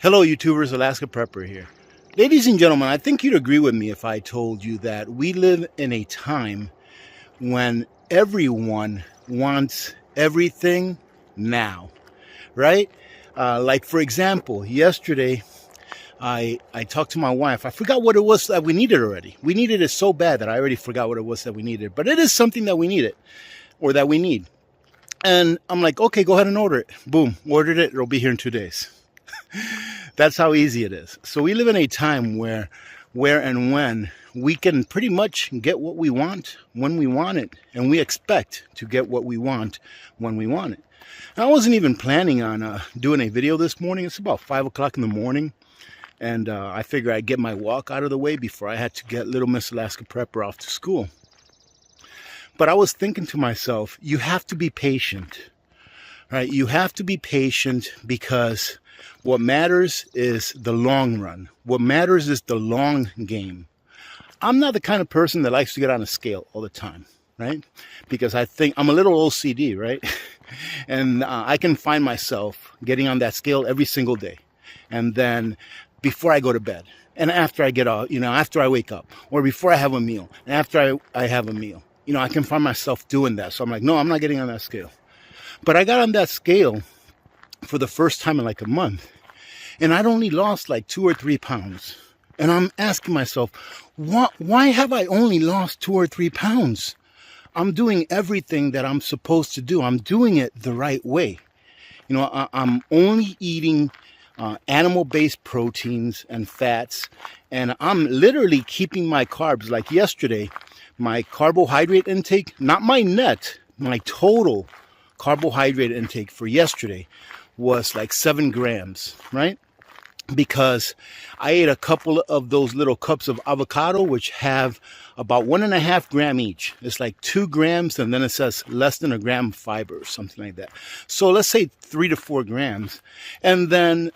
Hello, YouTubers. Alaska Prepper here. Ladies and gentlemen, I think you'd agree with me if I told you that we live in a time when everyone wants everything now, right? Like, for example, yesterday, I talked to my wife. I forgot what it was that we needed already. We needed it so bad that I already forgot what it was that we needed. But it is something that we needed or that we need. And I'm like, okay, go ahead and order it. Boom, ordered it. It'll be here in 2 days. That's how easy it is. So we live in a time where and when we can pretty much get what we want when we want it, and we expect to get what we want when we want it. I wasn't even planning on doing a video this morning. It's about 5 o'clock in the morning, and I figured I'd get my walk out of the way before I had to get little Miss Alaska Prepper off to school. But I was thinking to myself, you have to be patient, right? You have to be patient because what matters is the long run. What matters is the long game. I'm not the kind of person that likes to get on a scale all the time, right? Because I think I'm a little OCD, right? And I can find myself getting on that scale every single day. And then before I go to bed, and after I get out, after I wake up, or before I have a meal, and after I have a meal, I can find myself doing that. So I'm like, no, I'm not getting on that scale. But I got on that scale for the first time in like a month, and I'd only lost like 2 or 3 pounds. And I'm asking myself, why have I only lost 2 or 3 pounds? I'm doing everything that I'm supposed to do. I'm doing it the right way. I'm only eating animal-based proteins and fats, and I'm literally keeping my carbs. Like yesterday, my carbohydrate intake, not my net, my total carbohydrate intake for yesterday was like 7 grams, right? Because I ate a couple of those little cups of avocado, which have about 1.5 grams each. It's like 2 grams, and then it says less than a gram of fiber or something like that. So let's say 3 to 4 grams. And then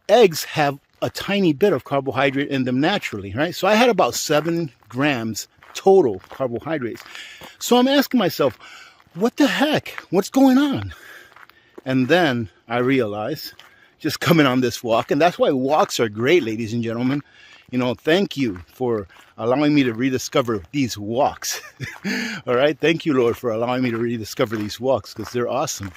eggs have a tiny bit of carbohydrate in them naturally, right? So I had about 7 grams total carbohydrates. So I'm asking myself, what the heck? What's going on? And then I realize, just coming on this walk, and that's why walks are great, ladies and gentlemen. Thank you for allowing me to rediscover these walks. All right. Thank you, Lord, for allowing me to rediscover these walks, because they're awesome.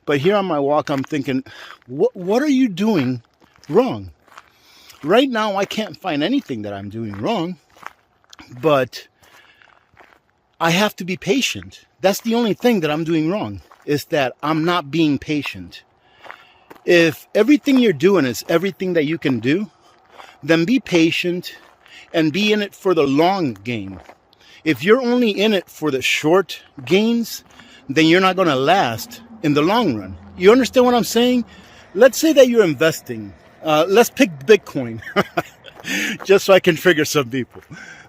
But here on my walk, I'm thinking, what are you doing wrong? Right now, I can't find anything that I'm doing wrong, but I have to be patient. That's the only thing that I'm doing wrong, is that I'm not being patient. If everything you're doing is everything that you can do, then be patient and be in it for the long game. If you're only in it for the short gains, then you're not going to last in the long run. You understand what I'm saying? Let's say that you're investing. Let's pick Bitcoin, just so I can trigger some people.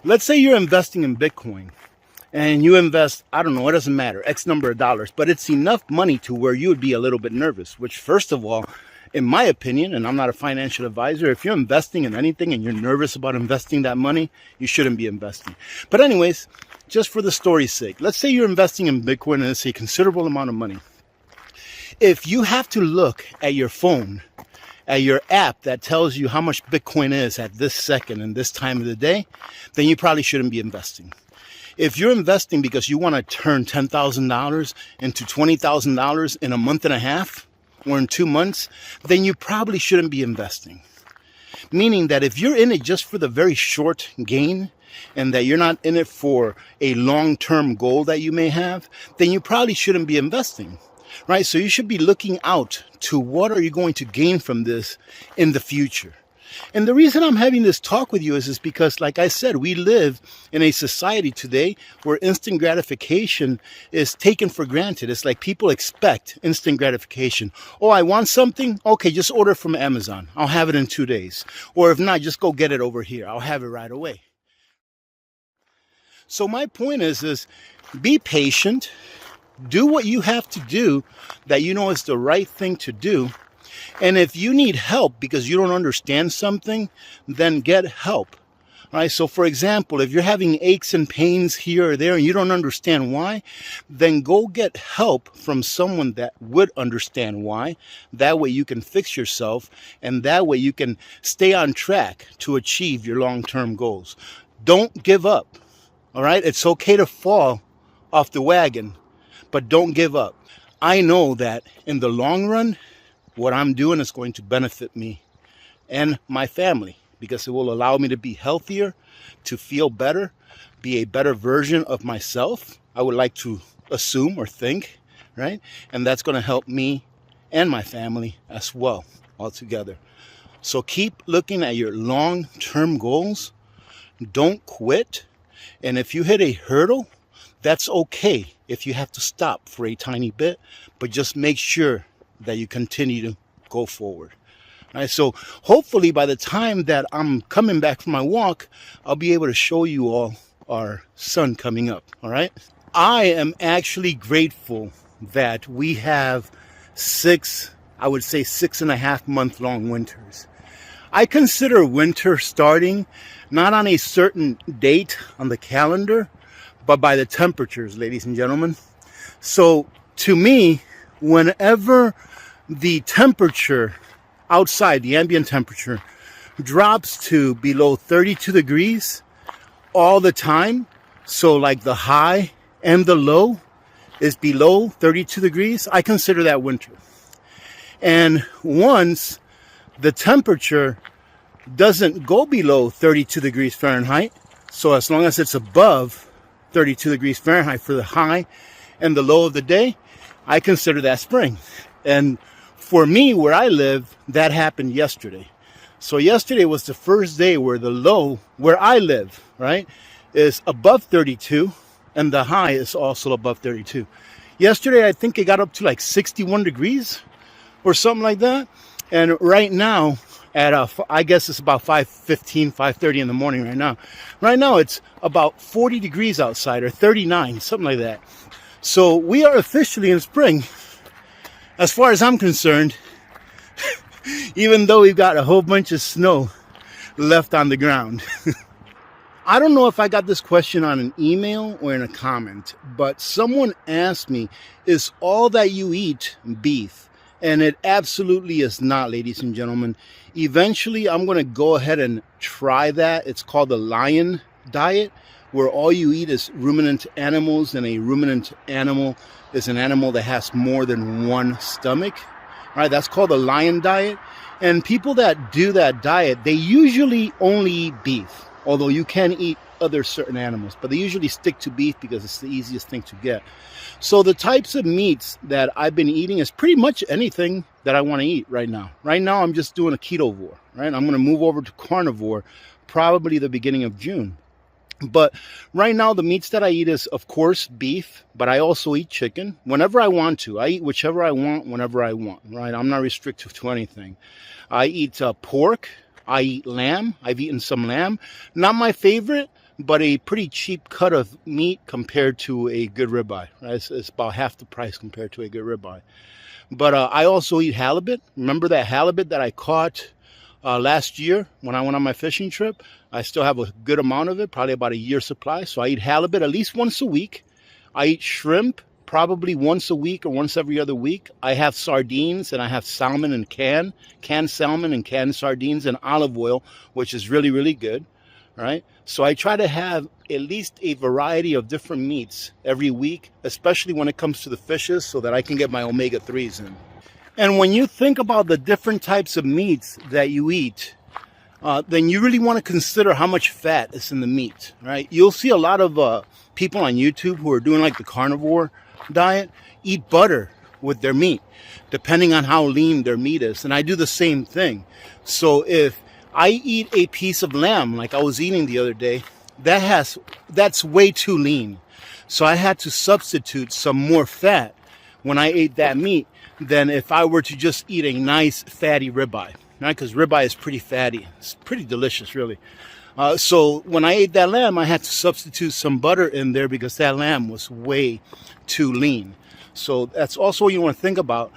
Let's say you're investing in Bitcoin. And you invest, I don't know, it doesn't matter, X number of dollars, but it's enough money to where you would be a little bit nervous, which, first of all, in my opinion, and I'm not a financial advisor, if you're investing in anything and you're nervous about investing that money, you shouldn't be investing. But anyways, just for the story's sake, let's say you're investing in Bitcoin and it's a considerable amount of money. If you have to look at your phone, at your app that tells you how much Bitcoin is at this second and this time of the day, then you probably shouldn't be investing. If you're investing because you want to turn $10,000 into $20,000 in a month and a half or in 2 months, then you probably shouldn't be investing. Meaning that if you're in it just for the very short gain and that you're not in it for a long-term goal that you may have, then you probably shouldn't be investing, right? So you should be looking out to what are you going to gain from this in the future. And the reason I'm having this talk with you is because, like I said, we live in a society today where instant gratification is taken for granted. It's like people expect instant gratification. Oh, I want something? Okay, just order from Amazon. I'll have it in 2 days. Or if not, just go get it over here. I'll have it right away. So my point is be patient. Do what you have to do that you know is the right thing to do. And if you need help because you don't understand something, then get help. All right, so for example, if you're having aches and pains here or there and you don't understand why, then go get help from someone that would understand why. That way you can fix yourself, and that way you can stay on track to achieve your long-term goals. Don't give up. All right, it's okay to fall off the wagon, but don't give up. I know that in the long run, what I'm doing is going to benefit me and my family, because it will allow me to be healthier, to feel better, be a better version of myself. I would like to assume or think, right? And that's going to help me and my family as well, altogether. So keep looking at your long-term goals. Don't quit. And if you hit a hurdle, that's okay if you have to stop for a tiny bit, but just make sure that you continue to go forward. All right, so hopefully by the time that I'm coming back from my walk, I'll be able to show you all our sun coming up. All right. I am actually grateful that we have I would say 6.5 month long winters. I consider winter starting not on a certain date on the calendar, but by the temperatures, ladies and gentlemen. So to me, whenever the temperature outside, the ambient temperature, drops to below 32 degrees all the time, so like the high and the low is below 32 degrees, I consider that winter. And once the temperature doesn't go below 32 degrees Fahrenheit, so as long as it's above 32 degrees Fahrenheit for the high and the low of the day, I consider that spring. And for me, where I live, that happened yesterday. So yesterday was the first day where the low, where I live, right, is above 32, and the high is also above 32. Yesterday, I think it got up to like 61 degrees or something like that. And right now, I guess it's about 5:15, 5:30 in the morning right now. Right now, it's about 40 degrees outside, or 39, something like that. So we are officially in spring, as far as I'm concerned, even though we've got a whole bunch of snow left on the ground. I don't know if I got this question on an email or in a comment, but someone asked me, is all that you eat beef? And it absolutely is not, ladies and gentlemen. Eventually, I'm going to go ahead and try that. It's called the lion diet, where all you eat is ruminant animals, and a ruminant animal is an animal that has more than one stomach. All right, that's called the lion diet. And people that do that diet, they usually only eat beef, although you can eat other certain animals, but they usually stick to beef because it's the easiest thing to get. So the types of meats that I've been eating is pretty much anything that I want to eat right now. Right now, I'm just doing a ketovore, right? I'm going to move over to carnivore probably the beginning of June. But right now, the meats that I eat is, of course, beef, but I also eat chicken whenever I want to. I eat whichever I want, whenever I want, right? I'm not restricted to anything. I eat pork. I eat lamb. I've eaten some lamb. Not my favorite, but a pretty cheap cut of meat compared to a good ribeye. Right? It's about half the price compared to a good ribeye. But I also eat halibut. Remember that halibut that I caught last year when I went on my fishing trip? I still have a good amount of it, probably about a year's supply. So I eat halibut at least once a week. I eat shrimp probably once a week or once every other week. I have sardines, and I have salmon and canned salmon and canned sardines and olive oil, which is really, really good. All right. So I try to have at least a variety of different meats every week, especially when it comes to the fishes, so that I can get my omega-3s in. And when you think about the different types of meats that you eat, then you really want to consider how much fat is in the meat, right? You'll see a lot of people on YouTube who are doing like the carnivore diet eat butter with their meat, depending on how lean their meat is. And I do the same thing. So if I eat a piece of lamb like I was eating the other day, that's way too lean. So I had to substitute some more fat when I ate that meat than if I were to just eat a nice fatty ribeye. Right? Because ribeye is pretty fatty. It's pretty delicious, really. So when I ate that lamb, I had to substitute some butter in there because that lamb was way too lean. So that's also what you want to think about.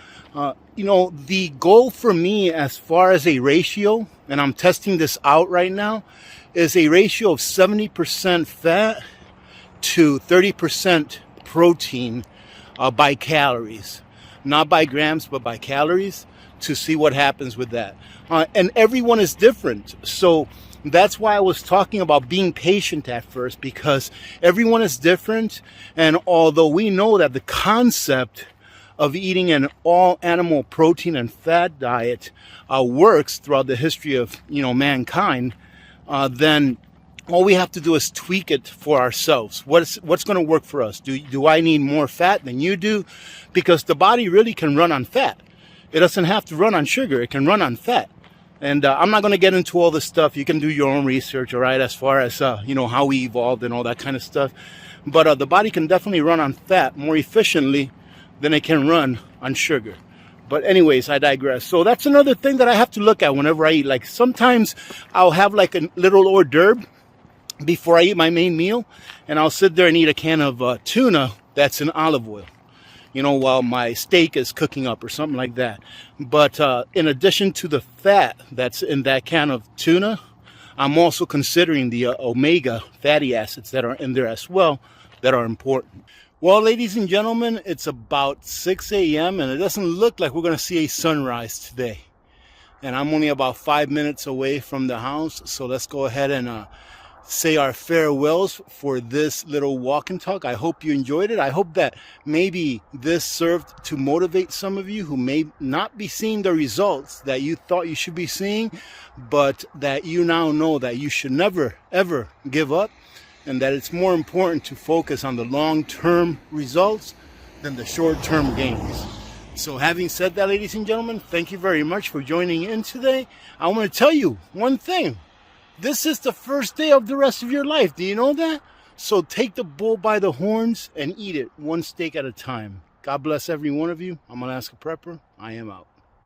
The goal for me as far as a ratio, and I'm testing this out right now, is a ratio of 70% fat to 30% protein by calories. Not by grams, but by calories, to see what happens with that. And everyone is different. So that's why I was talking about being patient at first, because everyone is different. And although we know that the concept of eating an all animal protein and fat diet works throughout the history of mankind, then all we have to do is tweak it for ourselves. What's going to work for us? Do I need more fat than you do? Because the body really can run on fat. It doesn't have to run on sugar. It can run on fat. And I'm not going to get into all this stuff. You can do your own research, all right, as far as, how we evolved and all that kind of stuff. But the body can definitely run on fat more efficiently than it can run on sugar. But anyways, I digress. So that's another thing that I have to look at whenever I eat. Like sometimes I'll have like a little hors d'oeuvre before I eat my main meal, and I'll sit there and eat a can of tuna that's in olive oil, while my steak is cooking up or something like that. But in addition to the fat that's in that can of tuna, I'm also considering the omega fatty acids that are in there as well that are important. Well, ladies and gentlemen, it's about 6 a.m. and it doesn't look like we're going to see a sunrise today. And I'm only about 5 minutes away from the house, so let's go ahead and say our farewells for this little walk and talk. I hope you enjoyed it. I hope that maybe this served to motivate some of you who may not be seeing the results that you thought you should be seeing, but that you now know that you should never, ever give up, and that it's more important to focus on the long-term results than the short-term gains. So having said that, ladies and gentlemen, thank you very much for joining in today. I want to tell you one thing. This is the first day of the rest of your life. Do you know that? So take the bull by the horns and eat it one steak at a time. God bless every one of you. I'm Alaska Prepper. I am out.